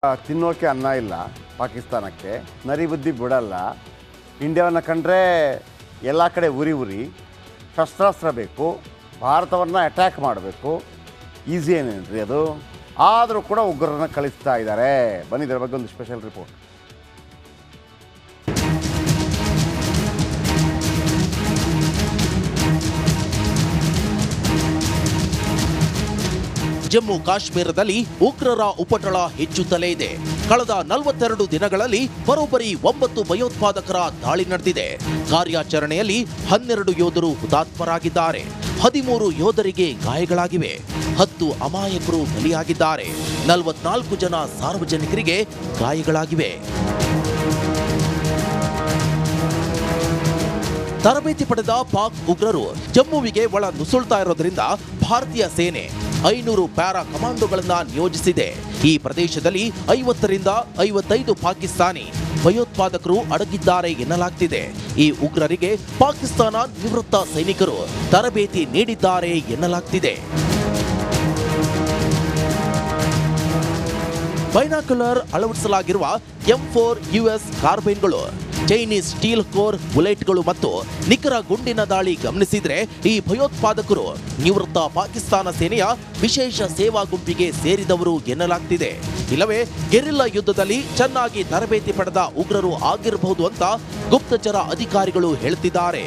ತಿನ್ನೋಕೆ ಅನ್ನ ಇಲ್ಲ ಪಾಕಿಸ್ತಾನಕ್ಕೆ, ನರಿ ಬುದ್ಧಿ ಬಿಡಲ್ಲ. ಇಂಡಿಯಾವನ್ನು ಕಂಡ್ರೆ ಎಲ್ಲ ಕಡೆ ಉರಿ ಉರಿ, ಶಸ್ತ್ರಾಸ್ತ್ರ ಬೇಕು, ಭಾರತವನ್ನು ಅಟ್ಯಾಕ್ ಮಾಡಬೇಕು. ಈಸಿ ಏನೇನ್ರಿ ಅದು? ಆದರೂ ಕೂಡ ಉಗ್ರರನ್ನು ಕಳಿಸ್ತಾ ಇದ್ದಾರೆ. ಬನ್ನಿ ಇದರ ಬಗ್ಗೆ ಒಂದು ಸ್ಪೆಷಲ್ ರಿಪೋರ್ಟ್. ಜಮ್ಮು ಕಾಶ್ಮೀರದಲ್ಲಿ ಉಗ್ರರ ಉಪಟಳ ಹೆಚ್ಚುತ್ತಲೇ ಇದೆ. ಕಳೆದ 42 ದಿನಗಳಲ್ಲಿ ಬರೋಬ್ಬರಿ 9 ಭಯೋತ್ಪಾದಕರ ದಾಳಿ ನಡೆದಿದೆ. ಕಾರ್ಯಾಚರಣೆಯಲ್ಲಿ 12 ಯೋಧರು ಹುತಾತ್ಮರಾಗಿದ್ದಾರೆ, 13 ಯೋಧರಿಗೆ ಗಾಯಗಳಾಗಿವೆ, 10 ಅಮಾಯಕರು ಬಲಿಯಾಗಿದ್ದಾರೆ, 44 ಜನ ಸಾರ್ವಜನಿಕರಿಗೆ ಗಾಯಗಳಾಗಿವೆ. ತರಬೇತಿ ಪಡೆದ ಪಾಕ್ ಉಗ್ರರು ಜಮ್ಮುವಿಗೆ ಒಳ ನುಸುಳ್ತಾ ಇರೋದ್ರಿಂದ ಭಾರತೀಯ ಸೇನೆ 500 ಪ್ಯಾರಾ ಕಮಾಂಡೋಗಳನ್ನ ನಿಯೋಜಿಸಿದೆ. ಈ ಪ್ರದೇಶದಲ್ಲಿ 50ರಿಂದ 55 ಪಾಕಿಸ್ತಾನಿ ಭಯೋತ್ಪಾದಕರು ಅಡಗಿದ್ದಾರೆ ಎನ್ನಲಾಗ್ತಿದೆ. ಈ ಉಗ್ರರಿಗೆ ಪಾಕಿಸ್ತಾನ ನಿವೃತ್ತ ಸೈನಿಕರು ತರಬೇತಿ ನೀಡಿದ್ದಾರೆ ಎನ್ನಲಾಗ್ತಿದೆ. ಬೈನಾಕ್ಯುಲರ್ ಅಳವಡಿಸಲಾಗಿರುವ M4 US ಕಾರ್ಬೈನ್ಗಳು, ಚೈನೀಸ್ ಸ್ಟೀಲ್ ಕೋರ್ ಬುಲೆಟ್ಗಳು ಮತ್ತು ನಿಖರ ಗುಂಡಿನ ದಾಳಿ ಗಮನಿಸಿದ್ರೆ ಈ ಭಯೋತ್ಪಾದಕರು ನಿವೃತ್ತ ಪಾಕಿಸ್ತಾನ ಸೇನೆಯ ವಿಶೇಷ ಸೇವಾ ಗುಂಪಿಗೆ ಸೇರಿದವರು ಎನ್ನಲಾಗ್ತಿದೆ. ಇಲ್ಲವೇ ಗೆರಿಲ್ಲಾ ಯುದ್ಧದಲ್ಲಿ ಚೆನ್ನಾಗಿ ತರಬೇತಿ ಪಡೆದ ಉಗ್ರರು ಆಗಿರಬಹುದು ಅಂತ ಗುಪ್ತಚರ ಅಧಿಕಾರಿಗಳು ಹೇಳ್ತಿದ್ದಾರೆ.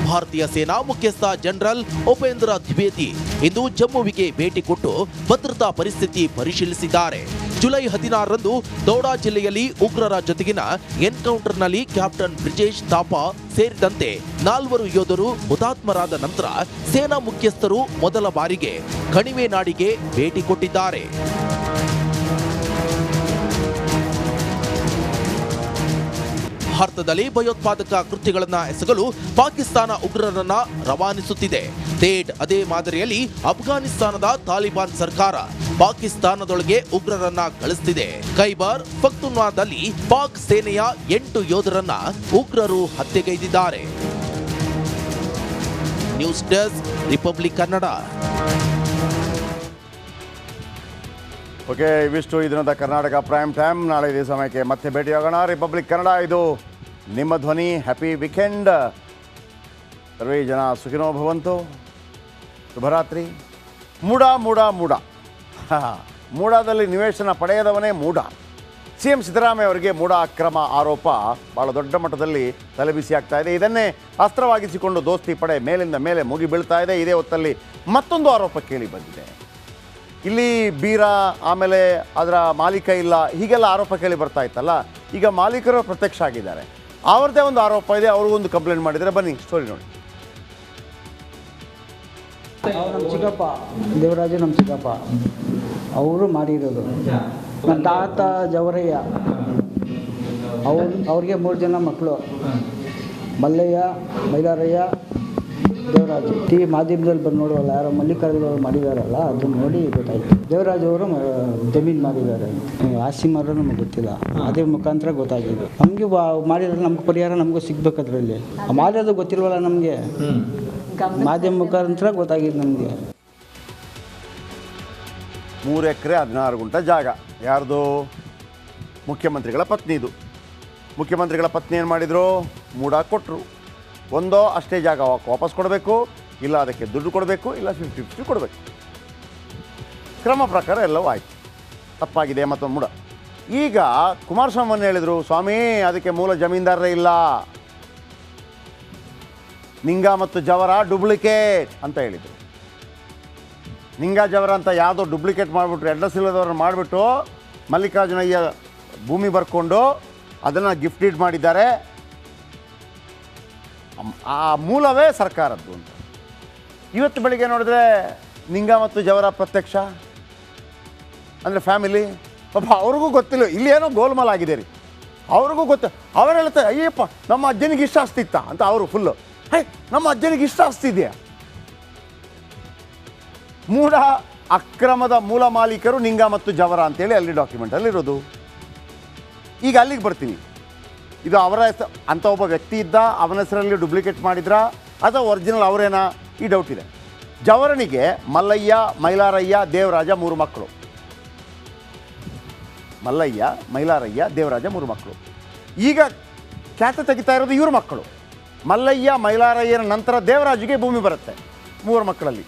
ಭಾರತೀಯ ಸೇನಾ ಮುಖ್ಯಸ್ಥ ಜನರಲ್ ಉಪೇಂದ್ರ ದ್ವಿವೇದಿ ಇಂದು ಜಮ್ಮುವಿಗೆ ಭೇಟಿ ಕೊಟ್ಟು ಭದ್ರತಾ ಪರಿಸ್ಥಿತಿ ಪರಿಶೀಲಿಸಿದ್ದಾರೆ. ಜುಲೈ 16ರಂದು ದೌಡಾ ಜಿಲ್ಲೆಯಲ್ಲಿ ಉಗ್ರರ ಜೊತೆಗಿನ ಎನ್ಕೌಂಟರ್ನಲ್ಲಿ ಕ್ಯಾಪ್ಟನ್ ಬ್ರಿಜೇಶ್ ಥಾಪಾ ಸೇರಿದಂತೆ 4 ಯೋಧರು ಹುತಾತ್ಮರಾದ ನಂತರ ಸೇನಾ ಮುಖ್ಯಸ್ಥರು ಮೊದಲ ಬಾರಿಗೆ ಕಣಿವೆ ನಾಡಿಗೆ ಭೇಟಿ ಕೊಟ್ಟಿದ್ದಾರೆ. ಭಾರತದಲ್ಲಿ ಭಯೋತ್ಪಾದಕ ಕೃತ್ಯಗಳನ್ನು ಎಸಗಲು ಪಾಕಿಸ್ತಾನ ಉಗ್ರರನ್ನ ರವಾನಿಸುತ್ತಿದೆ. ಅದೇ ಮಾದರಿಯಲ್ಲಿ ಅಫ್ಘಾನಿಸ್ತಾನದ ತಾಲಿಬಾನ್ ಸರ್ಕಾರ ಪಾಕಿಸ್ತಾನದೊಳಗೆ ಉಗ್ರರನ್ನ ಕಳಿಸುತ್ತಿದೆ. ಖೈಬರ್ ಪಖ್ತೂನ್ವಾದಲ್ಲಿ ಪಾಕ್ ಸೇನೆಯ 8 ಯೋಧರನ್ನ ಉಗ್ರರು ಹತ್ಯೆಗೈದಿದ್ದಾರೆ. News desk, Republic Kannada. Okay, ಇವಿಷ್ಟು ಇದನ್ನದ ಕರ್ನಾಟಕ ಪ್ರೈಮ್ ಟೈಮ್. ನಾಳೆ ಇದೇ ಸಮಯಕ್ಕೆ ಮತ್ತೆ ಭೇಟಿಯಾಗೋಣ. ರಿಪಬ್ಲಿಕ್ ಕನ್ನಡ, ಇದು ನಿಮ್ಮ ಧ್ವನಿ. Happy weekend. ಸರ್ವೇ ಜನ ಸುಖಿನೋ ಭವಂತು. ಶುಭರಾತ್ರಿ. ಮೂಡ ಮೂಡ ಮೂಡ ಮೂಡಾದಲ್ಲಿ ನಿವೇಶನ ಪಡೆಯದವನೇ ಮೂಡ. CM ಸಿದ್ದರಾಮಯ್ಯ ಅವರಿಗೆ ಮೂಡ ಅಕ್ರಮ ಆರೋಪ ಭಾಳ ದೊಡ್ಡ ಮಟ್ಟದಲ್ಲಿ ತಲೆಬಿಸಿ ಆಗ್ತಾ ಇದೆ. ಇದನ್ನೇ ಅಸ್ತ್ರವಾಗಿಸಿಕೊಂಡು ದೋಸ್ತಿ ಪಡೆ ಮೇಲಿಂದ ಮೇಲೆ ಮುಗಿ ಬೀಳ್ತಾ ಇದೆ. ಇದೇ ಹೊತ್ತಲ್ಲಿ ಮತ್ತೊಂದು ಆರೋಪ ಕೇಳಿ ಬಂದಿದೆ. ಇಲ್ಲಿ ಬೀರ, ಆಮೇಲೆ ಅದರ ಮಾಲೀಕ ಇಲ್ಲ, ಹೀಗೆಲ್ಲ ಆರೋಪ ಕೇಳಿ ಬರ್ತಾ ಇತ್ತಲ್ಲ. ಈಗ ಮಾಲೀಕರು ಪ್ರತ್ಯಕ್ಷ ಆಗಿದ್ದಾರೆ. ಅವ್ರದ್ದೇ ಒಂದು ಆರೋಪ ಇದೆ, ಅವ್ರಿಗೊಂದು ಕಂಪ್ಲೇಂಟ್ ಮಾಡಿದ್ದಾರೆ. ಬನ್ನಿ ಸ್ಟೋರಿ ನೋಡಿ. ನಮ್ಮ ಚಿಕ್ಕಪ್ಪ ದೇವರಾಜು, ನಮ್ಮ ಚಿಕ್ಕಪ್ಪ ಅವರು ಮಾಡಿರೋದು. ನನ್ನ ತಾತ ಜವರಯ್ಯ, ಅವ್ರಿಗೆ 3 ಜನ ಮಕ್ಕಳು, ಮಲ್ಲಯ್ಯ, ಮೈಲಾರಯ್ಯ, ದೇವರಾಜು. ಮಾಧ್ಯಮದಲ್ಲಿ ಬಂದು ನೋಡುವಲ್ಲ, ಯಾರೋ ಮಲ್ಲಿಕಾರ್ಜುನ ಅವರು ಮಾಡಿದಾರಲ್ಲ, ಅದನ್ನು ನೋಡಿ ಗೊತ್ತಾಯಿತು. ದೇವರಾಜು ಅವರು ಜಮೀನು ಮಾಡಿದ್ದಾರೆ. ಆಸ್ತಿ ಮಾರೋ ನಮಗೆ ಗೊತ್ತಿಲ್ಲ, ಅದೇ ಮುಖಾಂತರ ಗೊತ್ತಾಗಿದೆ. ನಮಗೆ ಮಾಡಿದ್ರೆ ನಮ್ಗೆ ಪರಿಹಾರ ನಮಗೂ ಸಿಗ್ಬೇಕು. ಅದರಲ್ಲಿ ಮಾಡಿರೋದು ಗೊತ್ತಿಲ್ವಲ್ಲ ನಮಗೆ, ಮಾಧ್ಯಮ ಮುಖಾಂತರ ಗೊತ್ತಾಗಿದೆ ನಮಗೆ. 3 ಎಕರೆ 16 ಗುಂಟ ಜಾಗ ಯಾರ್ದು? ಮುಖ್ಯಮಂತ್ರಿಗಳ ಪತ್ನಿದು. ಮುಖ್ಯಮಂತ್ರಿಗಳ ಪತ್ನಿ ಏನು ಮಾಡಿದರು? ಮೂಡ ಕೊಟ್ಟರು. ಒಂದೋ ಅಷ್ಟೇ ಜಾಗ ವಾಪಸ್ ಕೊಡಬೇಕು, ಇಲ್ಲ ಅದಕ್ಕೆ ದುಡ್ಡು ಕೊಡಬೇಕು, ಇಲ್ಲ 50-50 ಕೊಡಬೇಕು. ಕ್ರಮ ಪ್ರಕಾರ ಎಲ್ಲವೂ ಆಯಿತು. ತಪ್ಪಾಗಿದೆ ಮತ್ತೊಂದು ಮೂಡ. ಈಗ ಕುಮಾರಸ್ವಾಮಿ ಹೇಳಿದರು, ಸ್ವಾಮಿ ಅದಕ್ಕೆ ಮೂಲ ಜಮೀನ್ದಾರರೇ ಇಲ್ಲ, ನಿಂಗ ಮತ್ತು ಜವರ ಡೂಪ್ಲಿಕೇಟ್ ಅಂತ ಹೇಳಿದರು. ನಿಂಗ ಜವರ ಅಂತ ಯಾವುದೋ ಡೂಪ್ಲಿಕೇಟ್ ಮಾಡಿಬಿಟ್ರು, ಅಡ್ರೆಸ್ ಇಲ್ಲದವ್ರನ್ನ ಮಾಡಿಬಿಟ್ಟು ಮಲ್ಲಿಕಾರ್ಜುನಯ್ಯ ಭೂಮಿ ಬರ್ಕೊಂಡು ಅದನ್ನು ಗಿಫ್ಟ್ ಡೀಡ್ ಮಾಡಿದ್ದಾರೆ. ಆ ಮೂಲವೇ ಸರ್ಕಾರದ್ದು ಅಂತ. ಇವತ್ತು ಬೆಳಿಗ್ಗೆ ನೋಡಿದ್ರೆ ನಿಂಗ ಮತ್ತು ಜವರ ಪ್ರತ್ಯಕ್ಷ ಅಂದರೆ ಫ್ಯಾಮಿಲಿ. ಪಾಪ ಅವ್ರಿಗೂ ಗೊತ್ತಿಲ್ಲ, ಇಲ್ಲಿ ಏನೋ ಗೋಲ್ಮಾಲ್ ಆಗಿದೆ ರೀ. ಅವ್ರಿಗೂ ಗೊತ್ತು. ಅವ್ರು ಹೇಳ್ತಾರೆ, ಅಯ್ಯಪ್ಪ ನಮ್ಮ ಅಜ್ಜನಿಗೆ ಇಷ್ಟ ಅಸ್ತಿತ್ತ ಅಂತ. ಅವರು ಫುಲ್ಲು, ನಮ್ಮ ಅಜ್ಜನಿಗೆ ಇಷ್ಟ ಅಸ್ತಿದೆಯಾ? ಮೂಡ ಅಕ್ರಮದ ಮೂಲ ಮಾಲೀಕರು ನಿಂಗ ಮತ್ತು ಜವರ ಅಂತೇಳಿ ಅಲ್ಲಿ ಡಾಕ್ಯುಮೆಂಟಲ್ಲಿ ಇರೋದು. ಈಗ ಅಲ್ಲಿಗೆ ಬರ್ತೀನಿ. ಇದು ಅವರ ಅಂತ ಒಬ್ಬ ವ್ಯಕ್ತಿ ಇದ್ದ, ಅವನ ಹೆಸರಲ್ಲಿ ಡೂಪ್ಲಿಕೇಟ್ ಮಾಡಿದ್ರಾ ಅಥವಾ ಒರಿಜಿನಲ್ ಅವರೇನಾ? ಈ ಡೌಟ್ ಇದೆ. ಜವರನಿಗೆ ಮಲ್ಲಯ್ಯ, ಮೈಲಾರಯ್ಯ, ದೇವರಾಜ 3 ಮಕ್ಕಳು. ಮಲ್ಲಯ್ಯ, ಮೈಲಾರಯ್ಯ, ದೇವರಾಜ 3 ಮಕ್ಕಳು. ಈಗ ಖ್ಯಾತ ತೆಗಿತಾ ಇರೋದು ಇವ್ರ ಮಕ್ಕಳು. ಮಲ್ಲಯ್ಯ, ಮೈಲಾರಯ್ಯನ ನಂತರ ದೇವರಾಜಿಗೆ ಭೂಮಿ ಬರುತ್ತೆ 3 ಮಕ್ಕಳಲ್ಲಿ.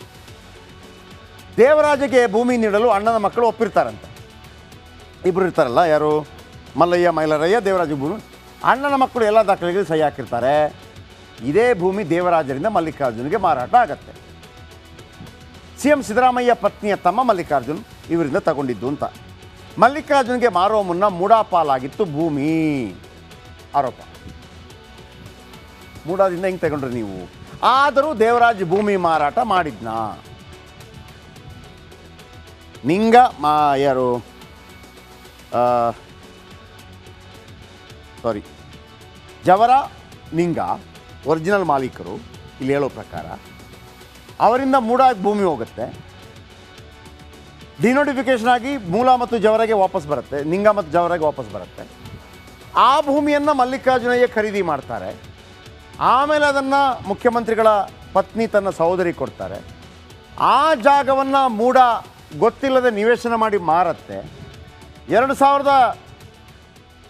ದೇವರಾಜಗೆ ಭೂಮಿ ನೀಡಲು ಅಣ್ಣನ ಮಕ್ಕಳು ಒಪ್ಪಿರ್ತಾರಂತೆ. ಇಬ್ಬರು ಇರ್ತಾರಲ್ಲ, ಯಾರು? ಮಲ್ಲಯ್ಯ, ಮೈಲಾರಯ್ಯ, ದೇವರಾಜ ಭೂಮಿ. ಅಣ್ಣನ ಮಕ್ಕಳು ಎಲ್ಲ ದಾಖಲೆಗಳಿಗೆ ಸಹಿ ಹಾಕಿರ್ತಾರೆ. ಇದೇ ಭೂಮಿ ದೇವರಾಜರಿಂದ ಮಲ್ಲಿಕಾರ್ಜುನ್ಗೆ ಮಾರಾಟ ಆಗತ್ತೆ. CM ಸಿದ್ದರಾಮಯ್ಯ ಪತ್ನಿಯ ತಮ್ಮ ಮಲ್ಲಿಕಾರ್ಜುನ್ ಇವರಿಂದ ತಗೊಂಡಿದ್ದು ಅಂತ. ಮಲ್ಲಿಕಾರ್ಜುನ್ಗೆ ಮಾರೋ ಮುನ್ನ ಮೂಡಾಪಾಲಾಗಿತ್ತು ಭೂಮಿ ಆರೋಪ. ಮೂಡಾದಿಂದ ಹೆಂಗೆ ತಗೊಂಡ್ರಿ ನೀವು? ಆದರೂ ದೇವರಾಜ್ ಭೂಮಿ ಮಾರಾಟ ಮಾಡಿದ್ನ. ನಿಂಗ ಯಾರು ಜವರ ನಿಂಗ ಒರಿಜಿನಲ್ ಮಾಲೀಕರು ಇಲ್ಲಿ ಹೇಳೋ ಪ್ರಕಾರ. ಅವರಿಂದ ಮೂಡಾಗಿ ಭೂಮಿ ಹೋಗುತ್ತೆ, ಡಿನೋಟಿಫಿಕೇಶನ್ ಆಗಿ ಮೂಲ ಮತ್ತು ಜವರಗೆ ವಾಪಸ್ ಬರುತ್ತೆ, ನಿಂಗ ಮತ್ತು ಜವರಗೆ ವಾಪಸ್ ಬರುತ್ತೆ. ಆ ಭೂಮಿಯನ್ನು ಮಲ್ಲಿಕಾರ್ಜುನಯ್ಯ ಖರೀದಿ ಮಾಡ್ತಾರೆ. ಆಮೇಲೆ ಅದನ್ನು ಮುಖ್ಯಮಂತ್ರಿಗಳ ಪತ್ನಿ ತನ್ನ ಸಹೋದರಿ ಕೊಡ್ತಾರೆ. ಆ ಜಾಗವನ್ನು ಮೂಡ ಗೊತ್ತಿಲ್ಲದೆ ನಿವೇಶನ ಮಾಡಿ ಮಾರತ್ತೆ. 2000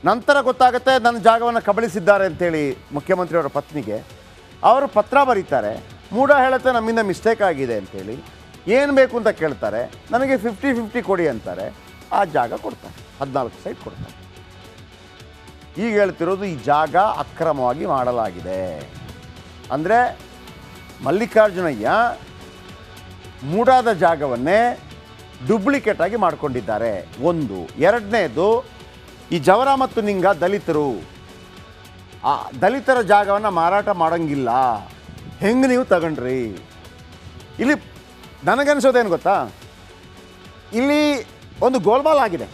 ನಂತರ ಗೊತ್ತಾಗುತ್ತೆ ನನ್ನ ಜಾಗವನ್ನು ಕಬಳಿಸಿದ್ದಾರೆ ಅಂತೇಳಿ ಮುಖ್ಯಮಂತ್ರಿಯವರ ಪತ್ನಿಗೆ. ಅವರು ಪತ್ರ ಬರೀತಾರೆ. ಮೂಡ ಹೇಳುತ್ತೆ ನಮ್ಮಿಂದ ಮಿಸ್ಟೇಕ್ ಆಗಿದೆ ಅಂತೇಳಿ. ಏನು ಬೇಕು ಅಂತ ಕೇಳ್ತಾರೆ. ನನಗೆ 50-50 ಕೊಡಿ ಅಂತಾರೆ. ಆ ಜಾಗ ಕೊಡ್ತಾರೆ, 14 ಸೈಟ್ ಕೊಡ್ತಾರೆ. ಈಗ ಹೇಳ್ತಿರೋದು ಈ ಜಾಗ ಅಕ್ರಮವಾಗಿ ಮಾಡಲಾಗಿದೆ ಅಂದರೆ ಮಲ್ಲಿಕಾರ್ಜುನಯ್ಯ ಮೂಡಾದ ಜಾಗವನ್ನೇ ಡುಪ್ಲಿಕೇಟ್ ಆಗಿ ಮಾಡಿಕೊಂಡಿದ್ದಾರೆ. ಒಂದು. ಎರಡನೇದು, ಈ ಜವರ ಮತ್ತು ನಿಂಗ ದಲಿತರು. ಆ ದಲಿತರ ಜಾಗವನ್ನು ಮಾರಾಟ ಮಾಡೋಂಗಿಲ್ಲ, ಹೆಂಗೆ ನೀವು ತಗೊಂಡ್ರಿ? ಇಲ್ಲಿ ನನಗನ್ಸೋದೇನು ಗೊತ್ತಾ, ಇಲ್ಲಿ ಒಂದು ಗೋಲ್ಮಾಲ್ ಆಗಿದೆ.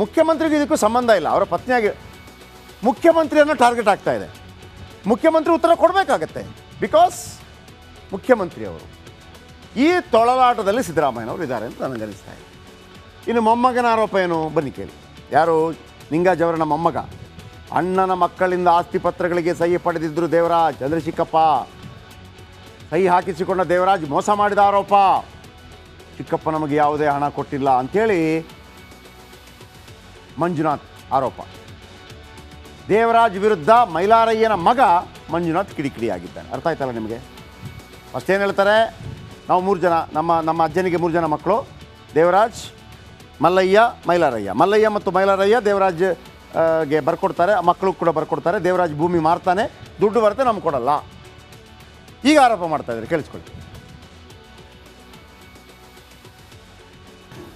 ಮುಖ್ಯಮಂತ್ರಿಗೂ ಇದಕ್ಕೂ ಸಂಬಂಧ ಇಲ್ಲ. ಅವರ ಪತ್ನಿಯಾಗಿ ಮುಖ್ಯಮಂತ್ರಿಯನ್ನು ಟಾರ್ಗೆಟ್ ಆಗ್ತಾ ಇದೆ. ಮುಖ್ಯಮಂತ್ರಿ ಉತ್ತರ ಕೊಡಬೇಕಾಗತ್ತೆ, ಬಿಕಾಸ್ ಮುಖ್ಯಮಂತ್ರಿಯವರು. ಈ ತೊಳಲಾಟದಲ್ಲಿ ಸಿದ್ದರಾಮಯ್ಯನವರು ಇದ್ದಾರೆ ಅಂತ ನನಗನ್ನಿಸ್ತಾ ಇದೆ. ಇನ್ನು ಮೊಮ್ಮಗನ ಆರೋಪ ಏನು? ಬನ್ನಿ ಕೇಳಿ. ಯಾರು? ನಿಂಗ ಜವರನ ಮೊಮ್ಮಗ. ಅಣ್ಣನ ಮಕ್ಕಳಿಂದ ಆಸ್ತಿ ಪತ್ರಗಳಿಗೆ ಸಹಿ ಪಡೆದಿದ್ದರು ದೇವರಾಜ್. ಅಂದರೆ ಚಿಕ್ಕಪ್ಪ ಸಹಿ ಹಾಕಿಸಿಕೊಂಡ ದೇವರಾಜ್ ಮೋಸ ಮಾಡಿದ ಆರೋಪ. ಚಿಕ್ಕಪ್ಪ ನಮಗೆ ಯಾವುದೇ ಹಣ ಕೊಟ್ಟಿಲ್ಲ ಅಂಥೇಳಿ ಮಂಜುನಾಥ್ ಆರೋಪ. ದೇವರಾಜ್ ವಿರುದ್ಧ ಮೈಲಾರಯ್ಯನ ಮಗ ಮಂಜುನಾಥ್ ಕಿಡಿಕಿಡಿಯಾಗಿದ್ದಾನೆ. ಅರ್ಥ ಆಯ್ತಲ್ಲ ನಿಮಗೆ? ಅಷ್ಟೇನು ಹೇಳ್ತಾರೆ, ನಾವು 3 ಜನ, ನಮ್ಮ ಅಜ್ಜನಿಗೆ 3 ಜನ ಮಕ್ಕಳು, ದೇವರಾಜ್, ಮಲ್ಲಯ್ಯ, ಮೈಲಾರಯ್ಯ. ಮಲ್ಲಯ್ಯ ಮತ್ತು ಮೈಲಾರಯ್ಯ ದೇವರಾಜ್ಗೆ ಬರ್ಕೊಡ್ತಾರೆ, ಮಕ್ಕಳು ಕೂಡ ಬರ್ಕೊಡ್ತಾರೆ. ದೇವರಾಜ್ ಭೂಮಿ ಮಾರ್ತಾನೆ, ದುಡ್ಡು ಬರುತ್ತೆ, ನಮ್ಗೆ ಕೊಡಲ್ಲ. ಈಗ ಆರೋಪ ಮಾಡ್ತಾ ಇದ್ದಾರೆ, ಕೇಳಿಸ್ಕೊಳ್ಳಿ.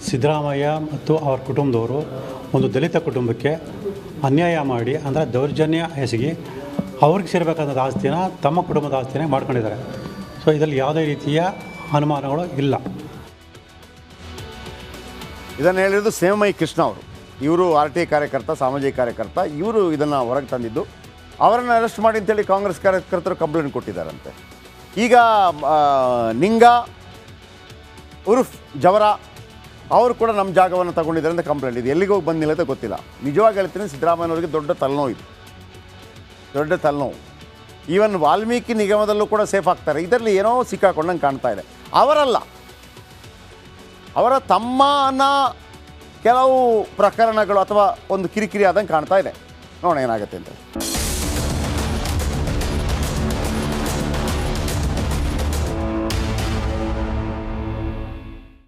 ಸಿದ್ದರಾಮಯ್ಯ ಮತ್ತು ಅವರ ಕುಟುಂಬದವರು ಒಂದು ದಲಿತ ಕುಟುಂಬಕ್ಕೆ ಅನ್ಯಾಯ ಮಾಡಿ, ಅಂದರೆ ದೌರ್ಜನ್ಯ ಎಸಗಿ ಅವ್ರಿಗೆ ಸೇರಬೇಕಾದ ಆಸ್ತಿನ ತಮ್ಮ ಕುಟುಂಬದ ಆಸ್ತಿನ ಮಾಡ್ಕೊಂಡಿದ್ದಾರೆ. ಸೊ ಇದರಲ್ಲಿ ಯಾವುದೇ ರೀತಿಯ ಅನುಮಾನಗಳು ಇಲ್ಲ. ಇದನ್ನು ಹೇಳಿರೋದು ಸೇಮೈ ಕೃಷ್ಣ ಅವರು. ಇವರು RTI ಕಾರ್ಯಕರ್ತ, ಸಾಮಾಜಿಕ ಕಾರ್ಯಕರ್ತ. ಇವರು ಇದನ್ನು ಹೊರಗೆ ತಂದಿದ್ದು. ಅವರನ್ನು ಅರೆಸ್ಟ್ ಮಾಡಿ ಅಂತೇಳಿ ಕಾಂಗ್ರೆಸ್ ಕಾರ್ಯಕರ್ತರು ಕಂಪ್ಲೇಂಟ್ ಕೊಟ್ಟಿದ್ದಾರಂತೆ. ಈಗ ನಿಂಗ ಉರ್ಫ್ ಜವರ ಅವರು ಕೂಡ ನಮ್ಮ ಜಾಗವನ್ನು ತಗೊಂಡಿದ್ದಾರೆ ಅಂತ ಕಂಪ್ಲೇಂಟ್ ಇದೆ. ಎಲ್ಲಿಗೆ ಹೋಗಿ ಬಂದಿಲ್ಲ ಅಂತ ಗೊತ್ತಿಲ್ಲ. ನಿಜವಾಗಿ ಹೇಳ್ತೀನಿ, ಸಿದ್ದರಾಮಯ್ಯನವರಿಗೆ ದೊಡ್ಡ ತಲೆನೋವು. ಈವನ್ ವಾಲ್ಮೀಕಿ ನಿಗಮದಲ್ಲೂ ಕೂಡ ಸೇಫ್ ಆಗ್ತಾರೆ. ಇದರಲ್ಲಿ ಏನೋ ಸಿಕ್ಕಾಕೊಂಡಂಗೆ ಕಾಣ್ತಾ ಇದೆ. ಅವರಲ್ಲ, ಅವರ ತಮ್ಮನ ಕೆಲವು ಪ್ರಕರಣಗಳು ಅಥವಾ ಒಂದು ಕಿರಿಕಿರಿ ಆದಂಗೆ ಕಾಣ್ತಾ ಇದೆ. ನೋಡೋಣ ಏನಾಗುತ್ತೆ ಅಂತ.